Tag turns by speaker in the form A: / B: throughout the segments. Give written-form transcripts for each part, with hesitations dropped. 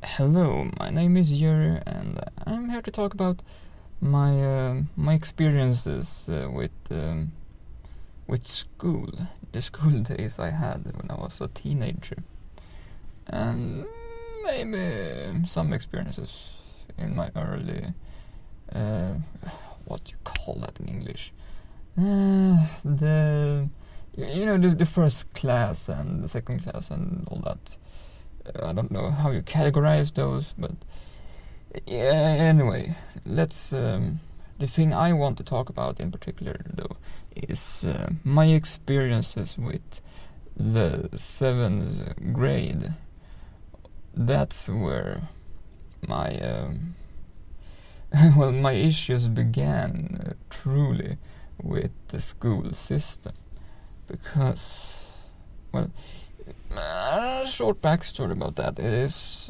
A: Hello, my name is Yuri, and I'm here to talk about my experiences with school, the school days I had when I was a teenager, and maybe some experiences in my early what do you call that in English? The first class and the second class and all that. I don't know how you categorize those, but yeah, anyway, let's the thing I want to talk about in particular though is my experiences with the 7th grade. That's where my my issues began truly with the school system, because a short backstory about that is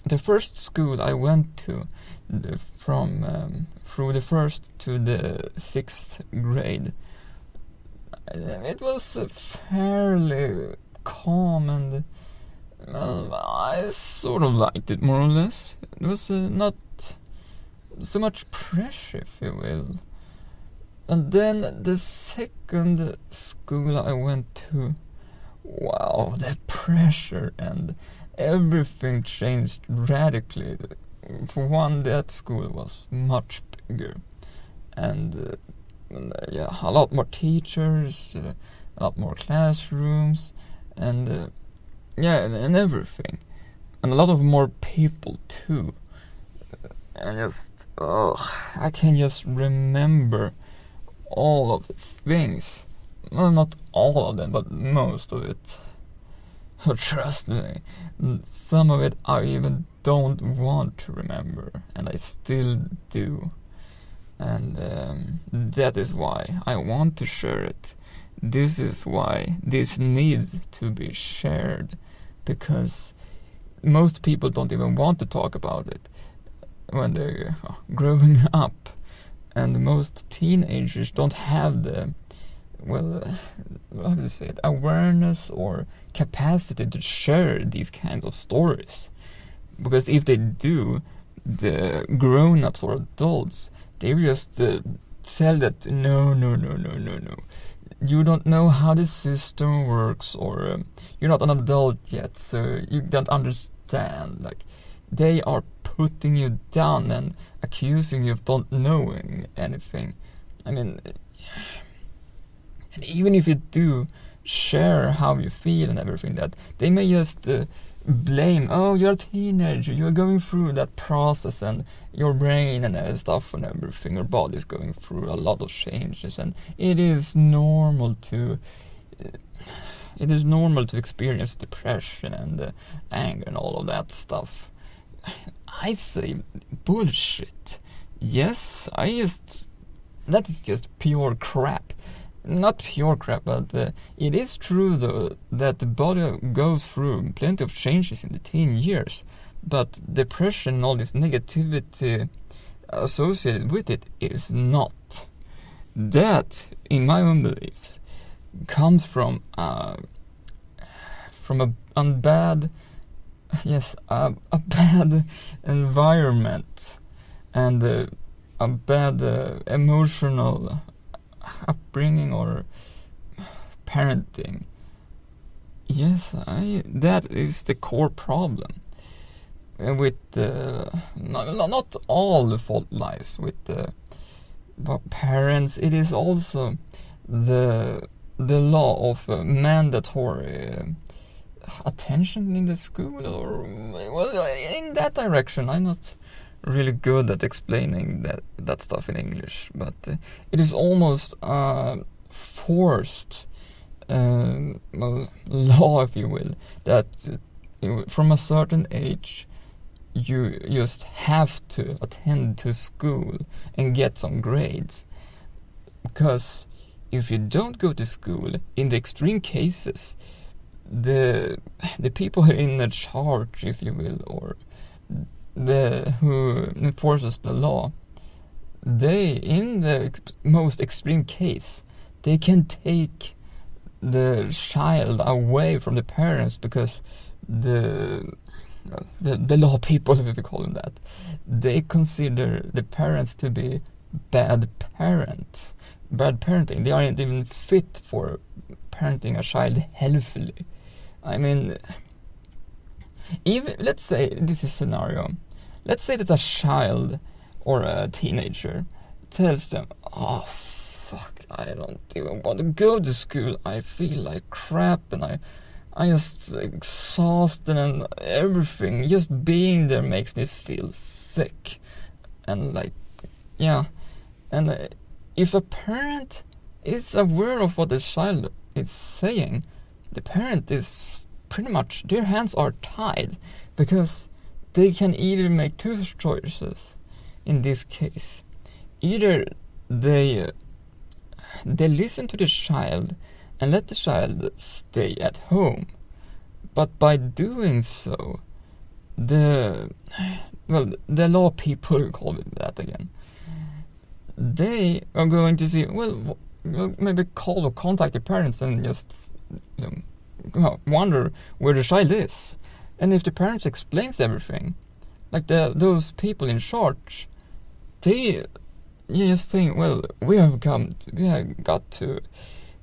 A: the first school I went to from through the 1st to the 6th grade. It was fairly calm, and I sort of liked it more or less. It was not so much pressure, if you will. And then the second school I went to, wow, the pressure and everything changed radically. For one, that school was much bigger, and a lot more teachers, a lot more classrooms, and and everything, and a lot of more people too. And I can just remember all of the things. Well, not all of them, but most of it. Trust me, some of it I even don't want to remember, and I still do. And that is why I want to share it. This is why this needs to be shared, because most people don't even want to talk about it when they're growing up, and most teenagers don't have the how do you say it, awareness or capacity to share these kinds of stories. Because if they do, the grown-ups or adults, they just tell that no, you don't know how the system works, or you're not an adult yet, so you don't understand. Like, they are putting you down and accusing you of not knowing anything. I mean, and even if you do share how you feel and everything, that they may just blame, oh, you're a teenager, you're going through that process, and your brain and stuff and everything, your body's going through a lot of changes, and it is normal to experience depression and anger and all of that stuff. I say bullshit. Yes, that is just pure crap. Not pure crap, but it is true though that the body goes through plenty of changes in the teen years, but depression and all this negativity associated with it is not. That, in my own beliefs, comes from a bad environment and a bad emotional upbringing or parenting. Yes, that is the core problem. With not all the fault lies with parents. It is also the law of mandatory attention in the school, or in that direction. I'm not really good at explaining that stuff in English, but it is almost forced law, if you will, that from a certain age you just have to attend to school and get some grades. Because if you don't go to school, in the extreme cases, the people in the charge, if you will, or who enforces the law, they, in the most extreme case, they can take the child away from the parents, because the the law people, if we call them that, they consider the parents to be bad parents, bad parenting. They aren't even fit for parenting a child healthily. I mean, even let's say this is a scenario. Let's say that a child or a teenager tells them, "Oh fuck, I don't even want to go to school. I feel like crap, and I just exhausted and everything. Just being there makes me feel sick." And like, yeah, and if a parent is aware of what the child is saying, the parent is pretty much, their hands are tied, because they can either make two choices in this case. Either they listen to the child and let the child stay at home, but by doing so, the law people call it that again, they are going to see, well, maybe call or contact the parents and just wonder where the child is. And if the parents explains everything, like those people in charge, they just think, well, we have got to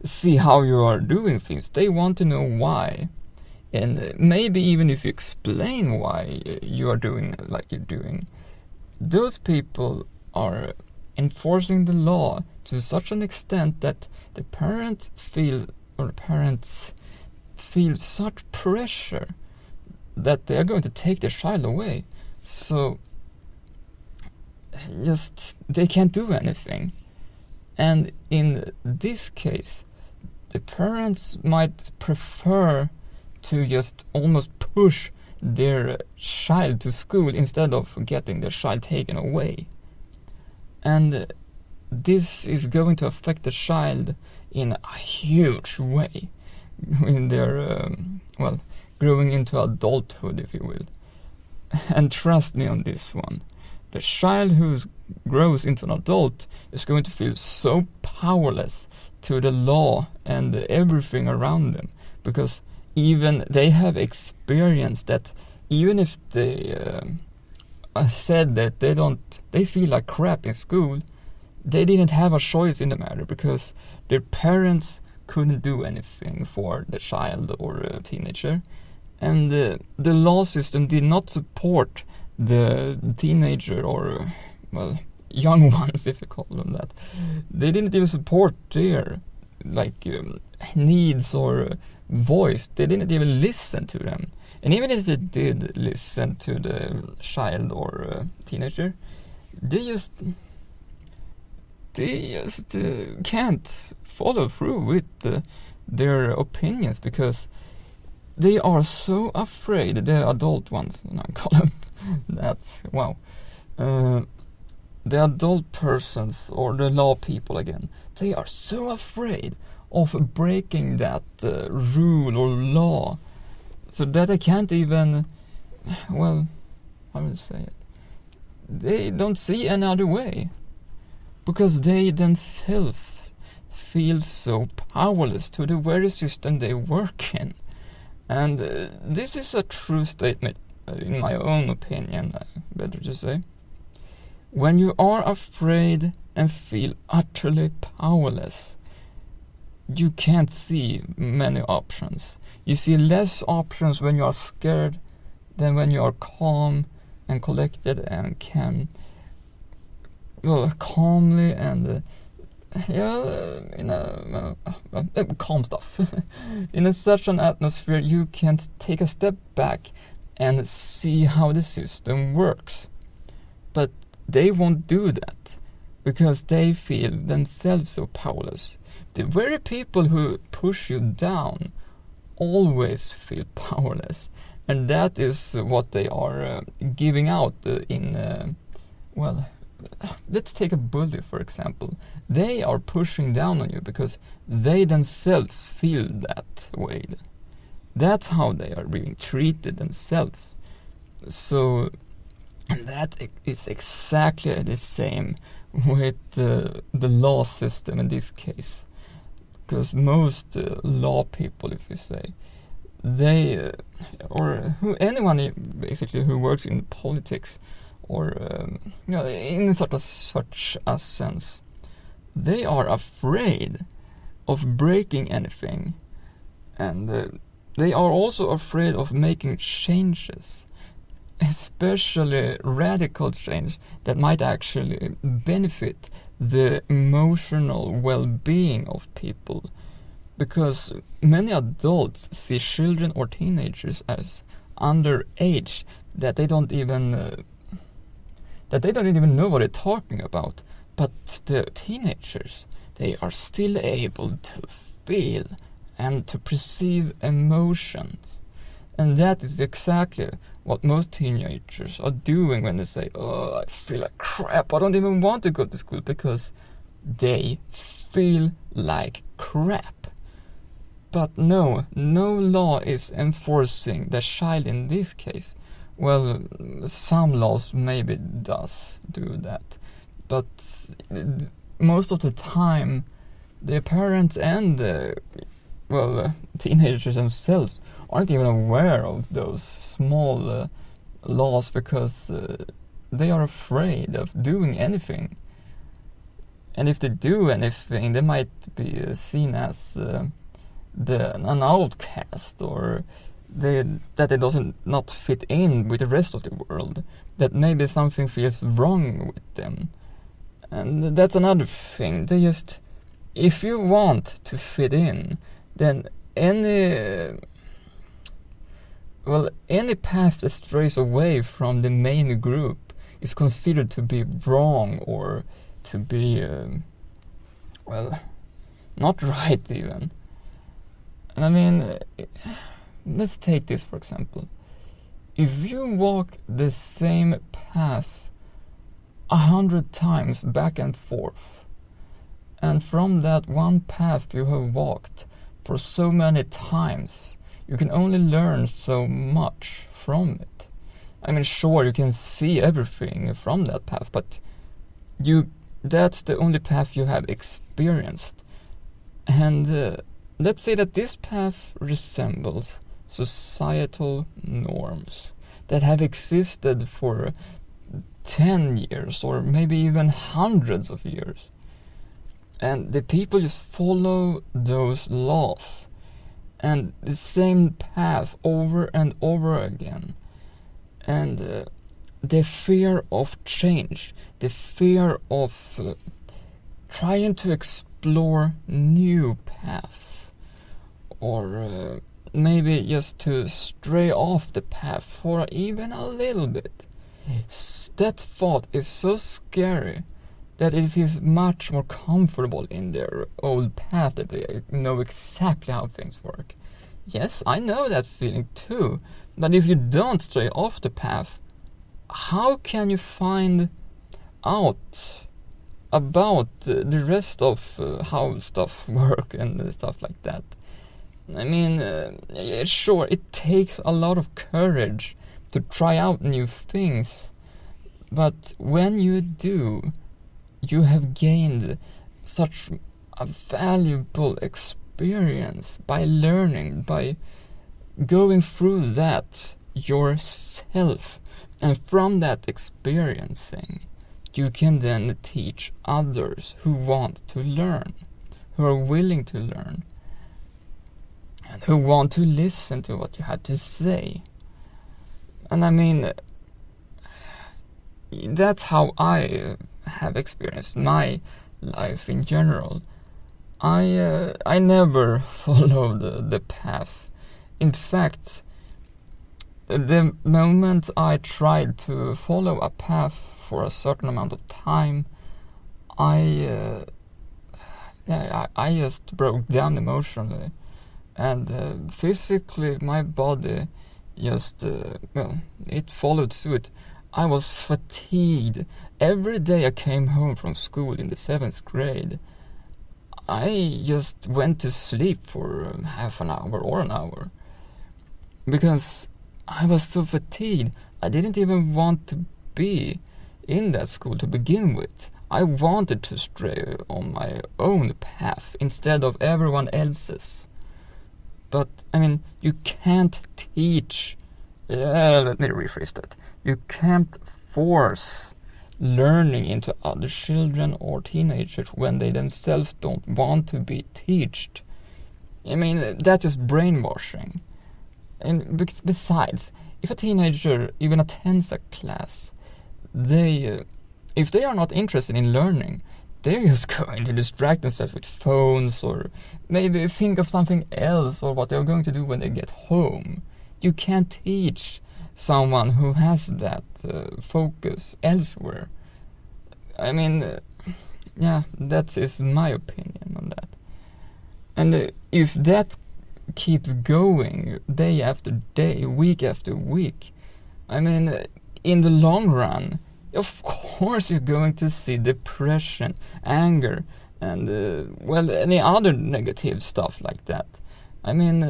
A: see how you are doing things. They want to know why. And maybe even if you explain why you are doing like you're doing, those people are enforcing the law to such an extent that the parents feel such pressure that they are going to take their child away. So just they can't do anything. And in this case, the parents might prefer to just almost push their child to school instead of getting their child taken away. And this is going to affect the child in a huge way in their, growing into adulthood, if you will. And trust me on this one. The child who grows into an adult is going to feel so powerless to the law and everything around them, because even they have experienced that even if they said that they feel like crap in school, they didn't have a choice in the matter, because their parents couldn't do anything for the child or a teenager, and the law system did not support the teenager or, young ones, if you call them that. They didn't even support their needs or voice. They didn't even listen to them. And even if they did listen to the child or teenager, they just can't follow through with their opinions, because they are so afraid, the adult ones, and I call them that, wow. The adult persons, or the law people again, they are so afraid of breaking that rule or law, so that they can't even, how would I say it? They don't see any other way, because they themselves feel so powerless to the very system they work in. And this is a true statement, in my own opinion, better to say. When you are afraid and feel utterly powerless, you can't see many options. You see less options when you are scared than when you are calm and collected and can, calmly and calm stuff. In such an atmosphere, you can take a step back and see how the system works. But they won't do that, because they feel themselves so powerless. The very people who push you down always feel powerless, and that is what they are giving out let's take a bully, for example. They are pushing down on you because they themselves feel that way. That's how they are being treated themselves. So that is exactly the same with the law system in this case. Because most law people, if you say, they or anyone basically who works in politics or in such a sense, they are afraid of breaking anything, and they are also afraid of making changes, especially radical change that might actually benefit the emotional well-being of people, because many adults see children or teenagers as underage, that they don't even know what they're talking about. But the teenagers, they are still able to feel and to perceive emotions. And that is exactly what most teenagers are doing when they say, "Oh, I feel like crap, I don't even want to go to school," because they feel like crap. But no law is enforcing the child in this case. Well, some laws maybe does do that, but most of the time the parents and teenagers themselves aren't even aware of those small laws, because they are afraid of doing anything. And if they do anything, they might be seen as an outcast, or that they doesn't not fit in with the rest of the world, that maybe something feels wrong with them. And that's another thing. They just, if you want to fit in, then any path that strays away from the main group is considered to be wrong, or to be not right even. And I mean, let's take this for example. If you walk the same path 100 times back and forth, and from that one path you have walked for so many times, you can only learn so much from it. I mean, sure, you can see everything from that path, but that's the only path you have experienced. And let's say that this path resembles societal norms that have existed for 10 years or maybe even hundreds of years. And the people just follow those laws and the same path over and over again. And the fear of change, the fear of trying to explore new paths, or maybe just to stray off the path for even a little bit. That thought is so scary that it feels much more comfortable in their old path, that they know exactly how things work. Yes, I know that feeling too, but if you don't stray off the path, how can you find out about the rest of how stuff work and stuff like that? I mean, sure, it takes a lot of courage to try out new things, but when you do, you have gained such a valuable experience by learning, by going through that yourself. And from that experiencing, you can then teach others who want to learn, who are willing to learn, and who want to listen to what you have to say. And I mean, that's how I have experienced my life in general. I never followed the path. In fact, the moment I tried to follow a path for a certain amount of time, I just broke down emotionally, and physically my body just it followed suit. I was fatigued. Every day I came home from school in the 7th grade, I just went to sleep for half an hour or an hour, because I was so fatigued. I didn't even want to be in that school to begin with. I wanted to stray on my own path instead of everyone else's. But, I mean, you can't teach... let me rephrase that. You can't force learning into other children or teenagers when they themselves don't want to be taught. I mean, that is brainwashing. And besides, if a teenager even attends a class, if they are not interested in learning, they're just going to distract themselves with phones or maybe think of something else or what they're going to do when they get home. You can't teach someone who has that focus elsewhere. I mean, yeah, that is my opinion on that. And if that keeps going day after day, week after week, I mean, in the long run, of course you're going to see depression, anger, and, any other negative stuff like that. I mean,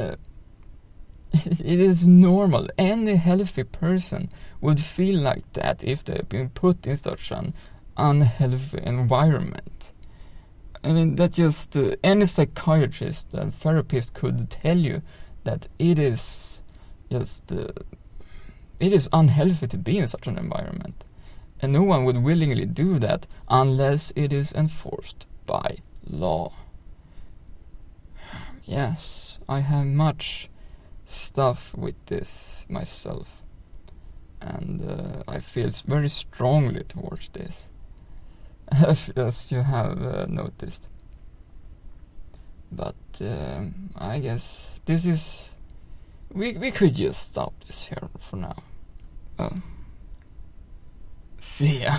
A: it is normal. Any healthy person would feel like that if they've been put in such an unhealthy environment. I mean, that just any psychiatrist and therapist could tell you that it is just it is unhealthy to be in such an environment, and no one would willingly do that unless it is enforced by law. Yes, I have much stuff with this myself, and I feel very strongly towards this. As you have noticed. But I guess this is... We could just stop this here for now. See ya.